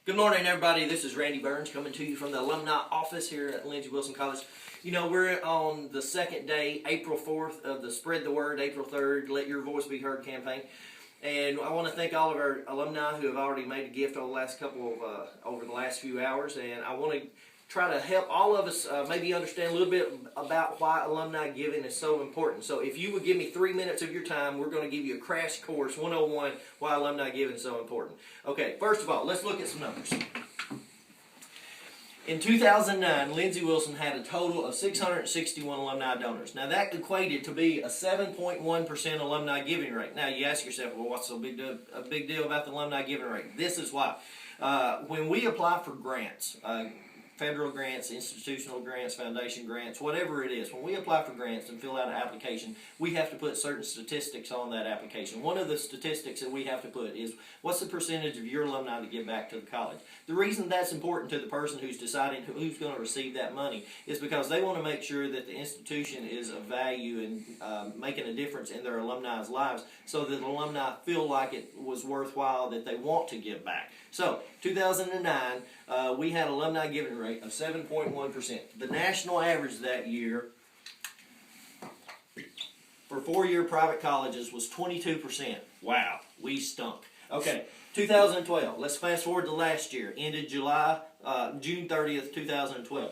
Good morning, everybody. This is Randy Burns coming to you from the alumni office here at Lindsey Wilson College. You know, we're on the second day, April 4th, of the Spread the Word, April 3rd, Let Your Voice Be Heard campaign. And I want to thank all of our alumni who have already made a gift over the last few hours. And I want to try to help all of us maybe understand a little bit about why alumni giving is so important. So if you would give me 3 minutes of your time, we're going to give you a crash course 101 why alumni giving is so important. Okay, first of all, let's look at some numbers. In 2009, Lindsey Wilson had a total of 661 alumni donors. Now that equated to be a 7.1% alumni giving rate. Now you ask yourself, well, what's so big deal about the alumni giving rate? This is why. When we apply for grants, federal grants, institutional grants, foundation grants, whatever it is, when we apply for grants and fill out an application, we have to put certain statistics on that application. One of the statistics that we have to put is what's the percentage of your alumni to give back to the college. The reason that's important to the person who's deciding who's going to receive that money is because they want to make sure that the institution is of value and making a difference in their alumni's lives so that the alumni feel like it was worthwhile, that they want to give back. So, 2009, we had alumni giving rate of 7.1%. The national average that year for four-year private colleges was 22%. Wow, we stunk. Okay, 2012. Let's fast forward to last year. Ended June 30th, 2012.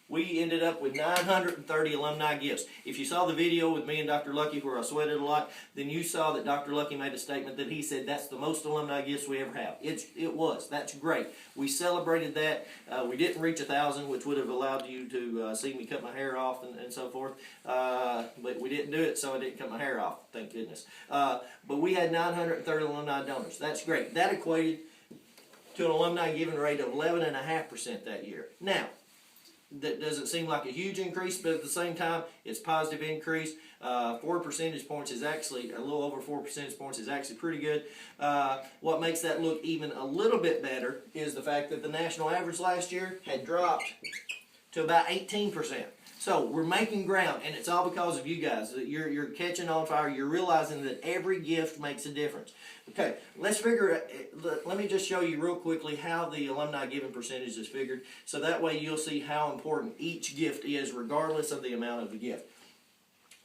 We ended up with 930 alumni gifts. If you saw the video with me and Dr. Lucky where I sweated a lot, then you saw that Dr. Lucky made a statement that he said that's the most alumni gifts we ever have. It was. That's great. We celebrated that. We didn't reach 1,000, which would have allowed you to see me cut my hair off and so forth. But we didn't do it, so I didn't cut my hair off, thank goodness. But we had 930 alumni donors. That's great. That equated to an alumni giving rate of 11.5% that year. Now, that doesn't seem like a huge increase, but at the same time, it's a positive increase. 4 percentage points is actually, a little over 4 percentage points is actually pretty good. What makes that look even a little bit better is the fact that the national average last year had dropped to about 18%. So we're making ground, and it's all because of you guys. You're catching on fire. You're realizing that every gift makes a difference. Okay, let's figure it. Let me just show you real quickly how the alumni giving percentage is figured, so that way you'll see how important each gift is, regardless of the amount of the gift.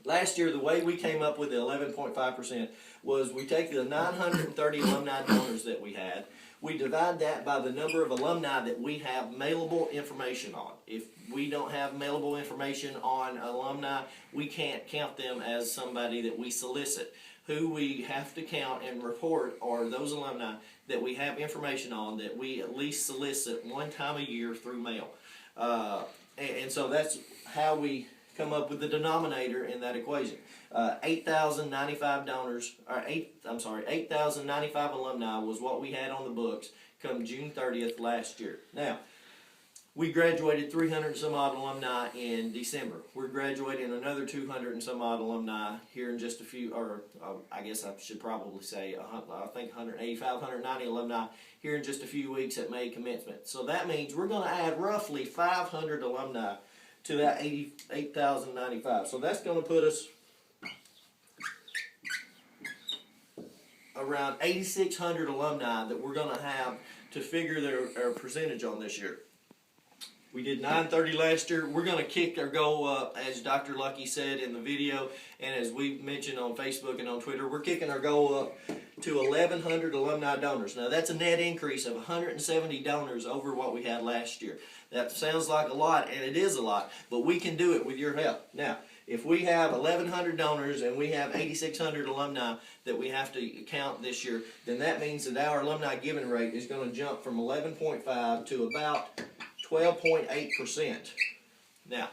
Last year, the way we came up with the 11.5% was we take the 930 alumni donors that we had, we divide that by the number of alumni that we have mailable information on. If we don't have mailable information on alumni, we can't count them as somebody that we solicit. Who we have to count and report are those alumni that we have information on that we at least solicit one time a year through mail. And so that's how we come up with the denominator in that equation. 8,095 donors, or 8,095 alumni was what we had on the books come June 30th last year. Now, we graduated 300 and some odd alumni in December. We're graduating another 200 and some odd alumni here in just a few, or I guess I should probably say, I think 185, 190 alumni here in just a few weeks at May commencement. So that means we're going to add roughly 500 alumni to that 8,095. So that's going to put us around 8,600 alumni that we're going to have to figure their percentage on this year. We did 930 last year. We're going to kick our goal up, as Dr. Lucky said in the video, and as we mentioned on Facebook and on Twitter, we're kicking our goal up to 1,100 alumni donors. Now, that's a net increase of 170 donors over what we had last year. That sounds like a lot, and it is a lot, but we can do it with your help. Now, if we have 1,100 donors and we have 8,600 alumni that we have to count this year, then that means that our alumni giving rate is going to jump from 11.5 to about 12.8%. Now,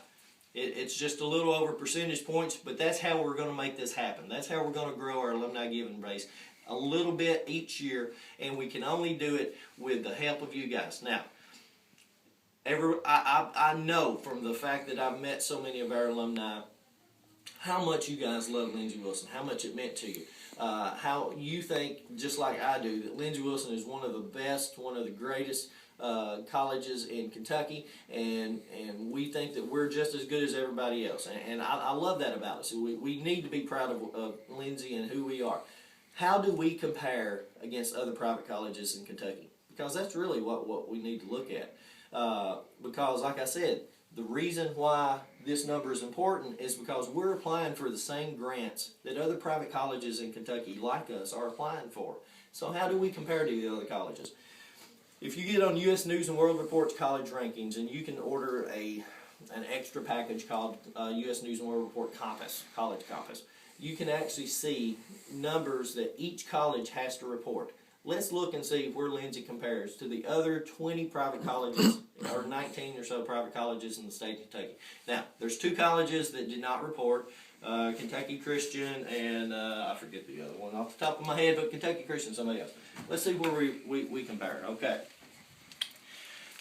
it's just a little over percentage points, but that's how we're going to make this happen. That's how we're going to grow our alumni giving base a little bit each year, and we can only do it with the help of you guys. Now, I know from the fact that I've met so many of our alumni how much you guys love Lindsey Wilson, how much it meant to you, how you think, just like I do, that Lindsey Wilson is one of the best, one of the greatest colleges in Kentucky, and we think that we're just as good as everybody else, and I love that about us. We need to be proud of Lindsey and who we are. How do we compare against other private colleges in Kentucky? because that's really what we need to look at. Because, like I said, the reason why this number is important is because we're applying for the same grants that other private colleges in Kentucky like us are applying for. So how do we compare to the other colleges? If you get on U.S. News and World Report's college rankings, and you can order an extra package called U.S. News and World Report Compass, College Compass, you can actually see numbers that each college has to report. Let's look and see where Lindsay compares to the other 20 private colleges, or 19 or so private colleges in the state of Kentucky. Now, there's 2 colleges that did not report, Kentucky Christian and I forget the other one off the top of my head, but Kentucky Christian, somebody else. Let's see where we compare. Okay.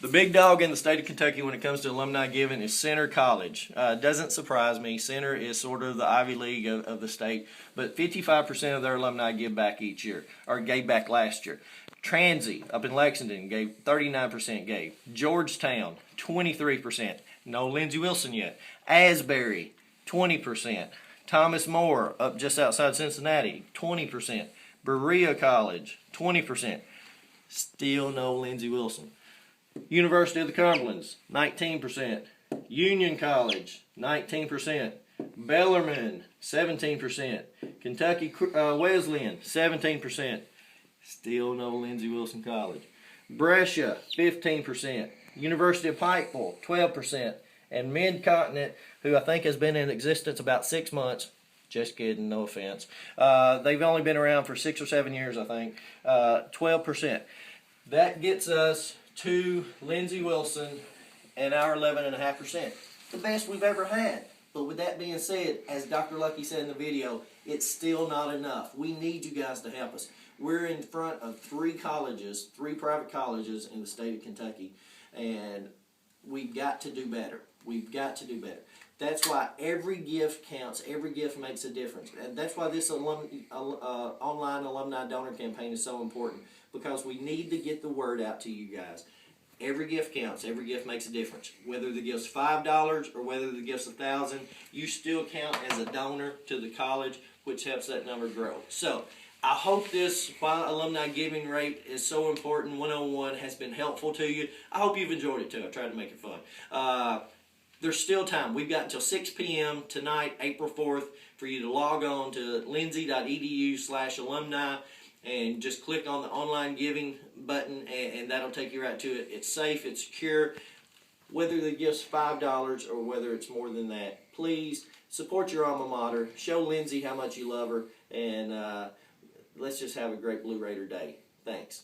The big dog in the state of Kentucky when it comes to alumni giving is Center College. Doesn't surprise me. Center is sort of the Ivy League of the state, but 55% of their alumni give back each year, or gave back last year. Transy up in Lexington gave 39% gave. Georgetown 23%. No Lindsey Wilson yet. Asbury 20%. Thomas More up just outside Cincinnati 20%. Berea College 20%. Still no Lindsey Wilson. University of the Cumberlands, 19%. Union College, 19%. Bellarmine, 17%. Kentucky Wesleyan, 17%. Still no Lindsey Wilson College. Brescia, 15%. University of Pikeville, 12%. And Mid-Continent, who I think has been in existence about 6 months. Just kidding, no offense. They've only been around for 6 or 7 years, I think. 12%. That gets us to Lindsey Wilson and our 11.5%. The best we've ever had. But with that being said, as Dr. Lucky said in the video, it's still not enough. We need you guys to help us. We're in front of 3 colleges, 3 private colleges in the state of Kentucky, and we've got to do better. We've got to do better. That's why every gift counts. Every gift makes a difference. And that's why this online alumni donor campaign is so important, because we need to get the word out to you guys. Every gift counts. Every gift makes a difference. Whether the gift's $5 or whether the gift's $1,000, you still count as a donor to the college, which helps that number grow. So I hope this, why alumni giving rate is so important, 101, has been helpful to you. I hope you've enjoyed it too. I tried to make it fun. There's still time. We've got until 6 p.m. tonight, April 4th, for you to log on to lindsay.edu/alumni and just click on the online giving button, and that'll take you right to it. It's safe, it's secure. Whether the gift's $5 or whether it's more than that, please support your alma mater. Show Lindsay how much you love her, and let's just have a great Blue Raider day. Thanks.